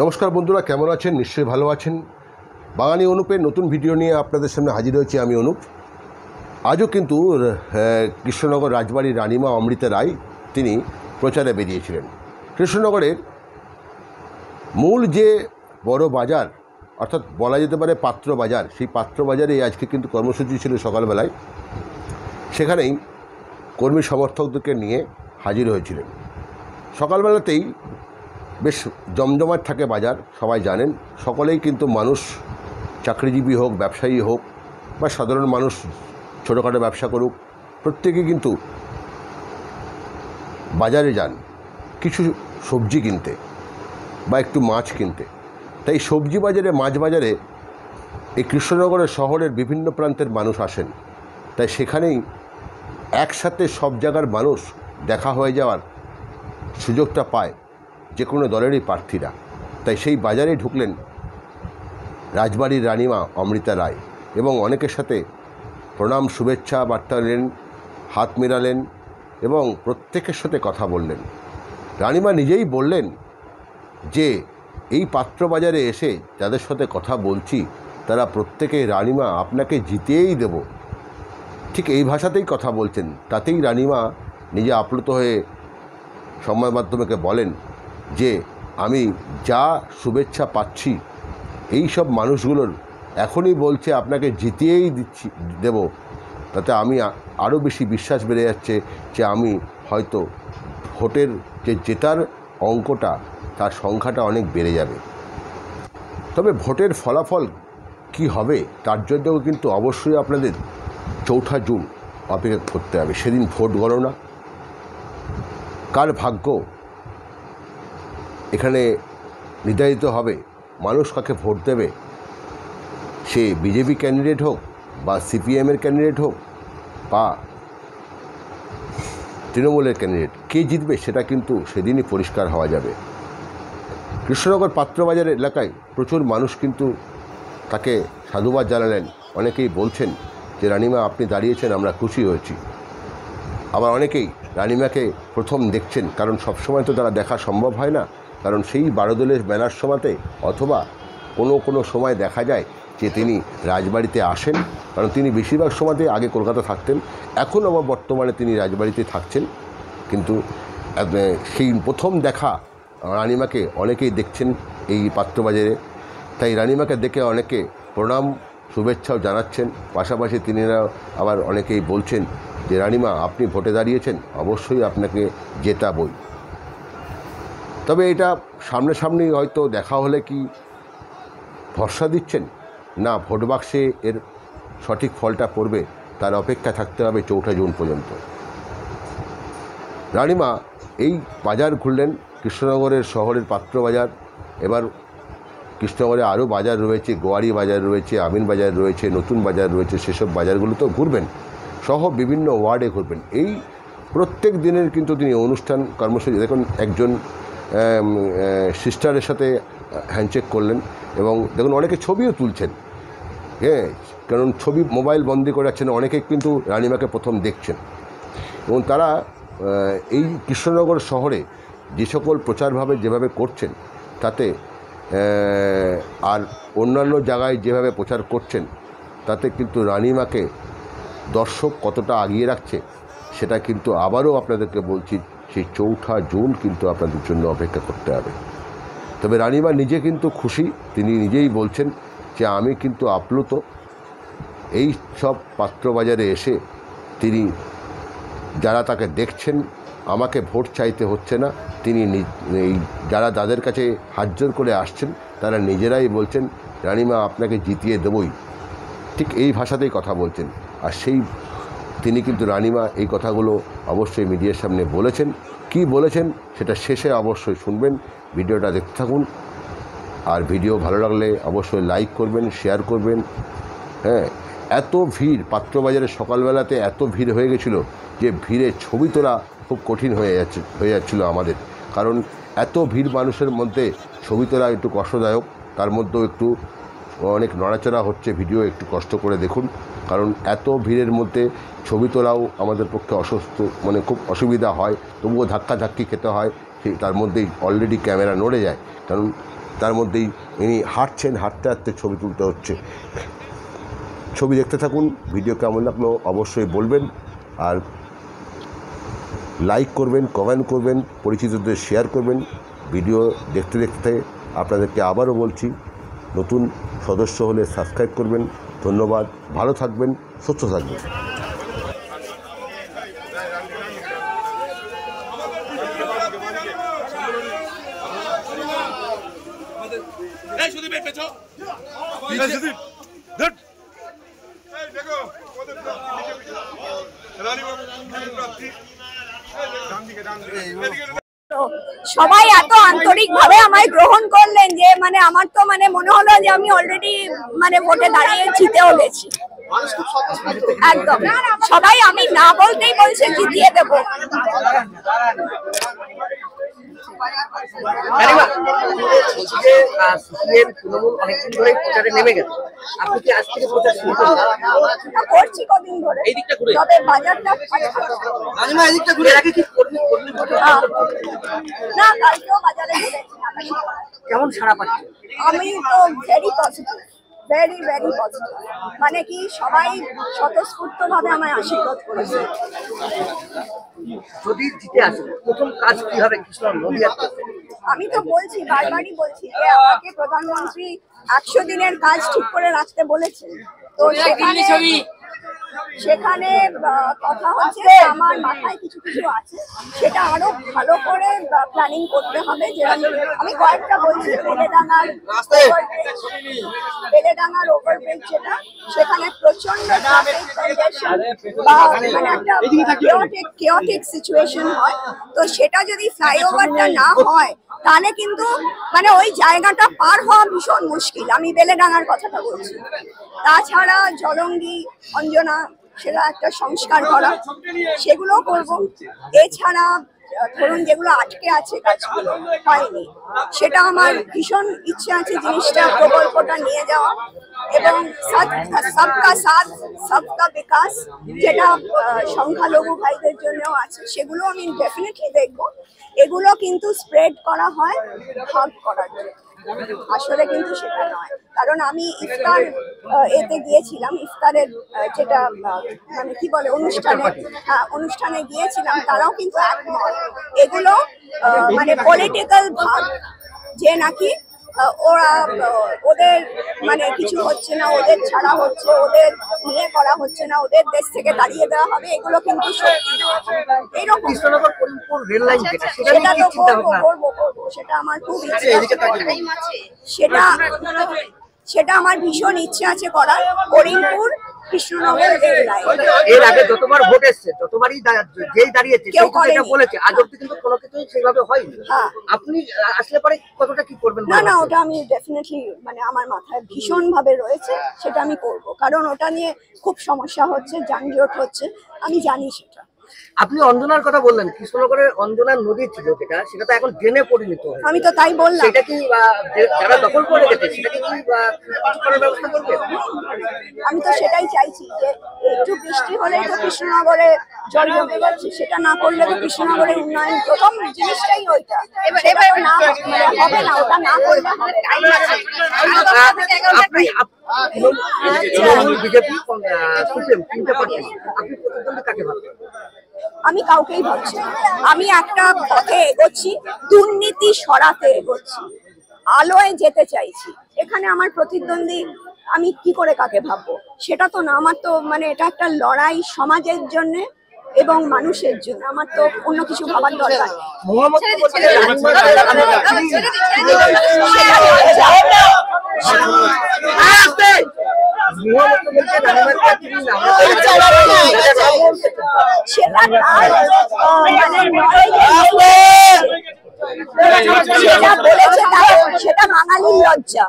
নমস্কার বন্ধুরা, কেমন আছেন? নিশ্চয়ই ভালো আছেন। বাঙালি অনুপের নতুন ভিডিও নিয়ে আপনাদের সামনে হাজির হয়েছি আমি অনুপ। আজও কিন্তু কৃষ্ণনগর রাজবাড়ির রানিমা অমৃতা রায় তিনি প্রচারে বেরিয়েছিলেন। কৃষ্ণনগরের মূল যে বড় বাজার, অর্থাৎ বলা যেতে পারে পাত্র বাজার, সেই পাত্র বাজারে আজকে কিন্তু কর্মসূচি ছিল সকালবেলায়। সেখানেই কর্মী সমর্থকদেরকে নিয়ে হাজির হয়েছিলেন। সকালবেলাতেই বেশ জমজমাট থাকে বাজার, সবাই জানেন। সকলেই কিন্তু মানুষ, চাকরিজীবী হোক, ব্যবসায়ী হোক বা সাধারণ মানুষ ছোটোখাটো ব্যবসা করুক, প্রত্যেকেই কিন্তু বাজারে যান কিছু সবজি কিনতে বা একটু মাছ কিনতে। তাই সবজি বাজারে, মাছ বাজারে এই কৃষ্ণনগরের শহরের বিভিন্ন প্রান্তের মানুষ আসেন। তাই সেখানেই একসাথে সব জায়গার মানুষ দেখা হয়ে যাওয়ার সুযোগটা পায় যে কোনো দলেরই প্রার্থীরা। তাই সেই বাজারে ঢুকলেন রাজবাড়ির রানিমা অমৃতা রায় এবং অনেকের সাথে প্রণাম শুভেচ্ছা বার্তা নিলেন, হাত মেলালেন এবং প্রত্যেকের সাথে কথা বললেন। রানিমা নিজেই বললেন যে এই পাত্র বাজারে এসে যাদের সাথে কথা বলছি তারা প্রত্যেকেই রানিমা আপনাকে জিতিয়েই দেব, ঠিক এই ভাষাতেই কথা বলছেন। তাতেই রানিমা নিজে আপ্লুত হয়ে সংবাদ মাধ্যমকে বলেন যে আমি যা শুভেচ্ছা পাচ্ছি এই সব মানুষগুলোর এখনই বলছে আপনাকে জিতিয়েই দেব, তাতে আমি আরও বেশি বিশ্বাস বেড়ে যাচ্ছে যে আমি হয়তো ভোটের যে জেতার অঙ্কটা, তার সংখ্যাটা অনেক বেড়ে যাবে। তবে ভোটের ফলাফল কি হবে তার জন্যও কিন্তু অবশ্যই আপনাদের 4 জুন অপেক্ষা করতে হবে। সেদিন ভোট গণনা, কার ভাগ্য এখানে নির্ধারিত হবে। মানুষ কাকে ভোট দেবে, সে বিজেপি ক্যান্ডিডেট হোক বা সিপিএমের ক্যান্ডিডেট হোক বা তৃণমূলের ক্যান্ডিডেট, কে জিতবে সেটা কিন্তু সেদিনই পরিষ্কার হওয়া যাবে। কৃষ্ণনগর পাত্রবাজার এলাকায় প্রচুর মানুষ কিন্তু তাকে সাধুবাদ জানালেন। অনেকেই বলছেন যে রানিমা আপনি দাঁড়িয়েছেন, আমরা খুশি হয়েছি। আবার অনেকেই রানিমাকে প্রথম দেখছেন, কারণ সবসময় তো তারা দেখা সম্ভব হয় না, কারণ সেই 12 দলের মেলার সময়তে অথবা কোনো সময় দেখা যায় যে তিনি রাজবাড়িতে আসেন, কারণ তিনি বেশিরভাগ সময়তে আগে কলকাতা থাকতেন, এখন আবার বর্তমানে তিনি রাজবাড়িতে থাকছেন। কিন্তু সেই প্রথম দেখা রানিমাকে অনেকেই দেখছেন এই পাত্রবাজারে। তাই রানিমাকে দেখে অনেকে প্রণাম শুভেচ্ছাও জানাচ্ছেন। পাশাপাশি তিনিরা আবার অনেকেই বলছেন যে রানিমা আপনি ভোটে দাঁড়িয়েছেন, অবশ্যই আপনাকে জেতাবই। তবে এটা সামনাসামনি হয়তো দেখা হলে কি ভরসা দিচ্ছেন না ভোট বাক্সে এর সঠিক ফলটা পড়বে, তার অপেক্ষা থাকতে হবে 4 জুন পর্যন্ত। রানিমা এই বাজার ঘুরলেন, কৃষ্ণনগরের শহরের পাত্র বাজার। এবার কৃষ্ণনগরে আরও বাজার রয়েছে, গোয়ারি বাজার রয়েছে, আমিন বাজার রয়েছে, নতুন বাজার রয়েছে, সেসব বাজারগুলোতেও ঘুরবেন, সহ বিভিন্ন ওয়ার্ডে ঘুরবেন। এই প্রত্যেক দিনের কিন্তু তিনি অনুষ্ঠান কর্মসূচি, দেখুন একজন সিস্টারের সাথে হ্যান্ডশেক করলেন এবং দেখুন অনেকে ছবিও তুলছেন। হ্যাঁ, কারণ ছবি মোবাইল বন্দি করে রাখছেন, অনেকে কিন্তু রানিমাকে প্রথম দেখছেন। এবং তারা এই কৃষ্ণনগর শহরে যে সকল প্রচারভাবে যেভাবে করছেন, তাতে আর অন্যান্য জায়গায় যেভাবে প্রচার করছেন, তাতে কিন্তু রানিমাকে দর্শক কতটা আগিয়ে রাখছে সেটা কিন্তু আবারও আপনাদেরকে বলছি, সেই 4 জুন কিন্তু আপনাদের জন্য অপেক্ষা করতে হবে। তবে রানিমা নিজে কিন্তু খুশি, তিনি নিজেই বলছেন যে আমি কিন্তু আপ্লুত। এই সব পাত্রবাজারে এসে তিনি, যারা তাকে দেখছেন, আমাকে ভোট চাইতে হচ্ছে না, তিনি এই যারা যাদের কাছে হাত জোর করে আসছেন তারা নিজেরাই বলছেন রানিমা আপনাকে জিতিয়ে দেবই, ঠিক এই ভাষাতেই কথা বলছেন। আর সেই তিনি কিন্তু রানিমা এই কথাগুলো অবশ্যই মিডিয়ার সামনে বলেছেন। কি বলেছেন সেটা শেষে অবশ্যই শুনবেন, ভিডিওটা দেখতে থাকুন। আর ভিডিও ভালো লাগলে অবশ্যই লাইক করবেন, শেয়ার করবেন। হ্যাঁ, এত ভিড় পাত্রবাজারে সকালবেলাতে, এত ভিড় হয়ে গেছিলো যে ভিড়ে ছবি তোলা খুব কঠিন হয়ে যাচ্ছিলো আমাদের, কারণ এত ভিড় মানুষের মধ্যে ছবি তোলা একটু কষ্টদায়ক। তার মধ্যেও একটু অনেক নড়াচড়া হচ্ছে, ভিডিও একটু কষ্ট করে দেখুন, কারণ এত ভিড়ের মধ্যে ছবি তোলাও আমাদের পক্ষে খুব অসুবিধা হয়। তবুও ধাক্কাধাক্কি খেতে হয়, তার মধ্যেই অলরেডি ক্যামেরা নড়ে যায়, কারণ তার মধ্যেই ইনি হাঁটছেন, হাঁটতে হাঁটতে ছবি তুলতে হচ্ছে। ছবি দেখতে থাকুন। ভিডিও কেমন লাগলো অবশ্যই বলবেন, আর লাইক করবেন, কমেন্ট করবেন, পরিচিতদের শেয়ার করবেন। ভিডিও দেখতে দেখতে আপনাদেরকে আবারও বলছি, নতুন সদস্য হলে সাবস্ক্রাইব করবেন। ধন্যবাদ, ভালো থাকবেন, সুস্থ থাকবেন। সবাই এত আন্তরিকভাবে আমায় গ্রহণ করলেন যে মানে আমার তো মানে মনে হলো যে আমি অলরেডি মানে ভোটে দাঁড়িয়ে জিতেও গেছি। একদম সবাই আমি না বলতেই বলছে জিতিয়ে দেবো। করছি কদিন ধরে, তবে বাজারটা না কালকেও বাজারে কেমন সাড়া পাচ্ছে? আমি তো very positive, very very positive. মানে কি সবাই স্বতঃস্ফূর্ত ভাবে আমায় আশীর্বাদ করেছে। যদি জিতে আসে প্রথম কাজ কি হবে কৃষ্ণ নদীয়াতে? আমি তো বলছি, বারবারই বলছি যে আমাকে প্রধানমন্ত্রী 100 দিনের কাজ ঠিক করে রাখতে বলেছেন। তো সেখানে কথা হচ্ছে আমার মাথায় কিছু কিছু আছে, সেটা আরো ভালো করে প্ল্যানিং করতে হবে। যেরকম আমি কয়েকটা বলছি, বেলেডাঙ্গার ওভারব্রিজ যেটা, সেখানে প্রচন্ড মানে একটা কেওটিক সিচুয়েশন হয়। তো সেটা যদি ফ্লাইওভারটা না হয় তাহলে কিন্তু মানে ওই জায়গাটা পার হওয়া ভীষণ মুশকিল। আমি বেলেডাঙ্গার কথাটা বলছি। তাছাড়া জলঙ্গি, অঞ্জনা, সেটা একটা সংস্কার করা, সেগুলো করব। এছাড়া ধরুন যেগুলো আটকে আছে কাজগুলো হয়নি, সেটা আমার ভীষণ ইচ্ছে আছে জিনিসটা প্রকল্পটা নিয়ে যাওয়া। এবং সবকা সাথ সবকা বিকাশ, যেটা সংখ্যালঘু ভাইদের জন্যও আছে, সেগুলো আমি ডেফিনেটলি দেখবো। এগুলো কিন্তু স্প্রেড করা হয় ভাগ করার জন্য, আসলে কিন্তু সেটা নয়। কারণ আমি ইফতার এতে গিয়েছিলাম, ইফতারের যেটা মানে কি বলে অনুষ্ঠানে গিয়েছিলাম, তারাও কিন্তু একমত এগুলো মানে পলিটিক্যাল ভাগ, যে নাকি ওরা ওদের মানে কিছু হচ্ছে না, ওদের ছাড়া হচ্ছে, ওদের নিয়ে করা হচ্ছে না, ওদের দেশ থেকে তাড়িয়ে দেওয়া হবে, এগুলো কিন্তু এইরকম। সেটা তো করবো, সেটা আমার খুব ইচ্ছা, সেটা আমার ভীষণ ইচ্ছে আছে করার। Karimpur, Krishnanagar rail line. এর আগে যতবার ভোট এসছে ততবারই যেই দাঁড়িয়েছে সেটা বলেছে, আজ অব্দি কিন্তু কোনো কিছুই সেইভাবে হয়নি। আপনি আসলে পরে কতটা কি করবেন? না ওটা আমি ডেফিনেটলি মানে আমার মাথায় ভীষণ ভাবে রয়েছে, সেটা আমি করব। কারণ ওটা নিয়ে খুব সমস্যা হচ্ছে, যানজট হচ্ছে, আমি জানি সেটা। আপনি অঞ্জনার কথা বললেন, কৃষ্ণনগরের অঞ্জনার নদী ছিল যেটা, সেটা তো এখন ড্রেনে পরিণত হয়েছে। আমি তো তাই বললাম। সেটা কি যারা দখল করে গেছে সেটা কি করার ব্যবস্থা করবে? আমি তো সেটাই চাইছি যে একটু বৃষ্টি হলেই তো কৃষ্ণনগরে জল জমে যাচ্ছে, সেটা না করলে তো কৃষ্ণনগরের উন্নয়ন প্রথম জিনিসটাই ওইটা। সেটা তো না হবে না, ওটা না করলে হবে। বিজেপি সুপ্রিম তিনটে পার্টি, আপনি প্রতিদ্বন্দ্বী কাকে ভাবছেন? আমি কাউকেই ভাবছি না। আমি একটা পথে এগোচ্ছি, দুর্নীতি সরাতে এগোচ্ছি, আলোয় যেতে চাইছি। এখানে আমার প্রতিদ্বন্দ্বী আমি কি করে কাকে ভাববো সেটা তো না। আমার তো মানে এটা একটা লড়াই সমাজের জন্য এবং মানুষের জন্য। আমার তো অন্য কিছু ভাবার দরকার সেটা বাঙালির লজ্জা।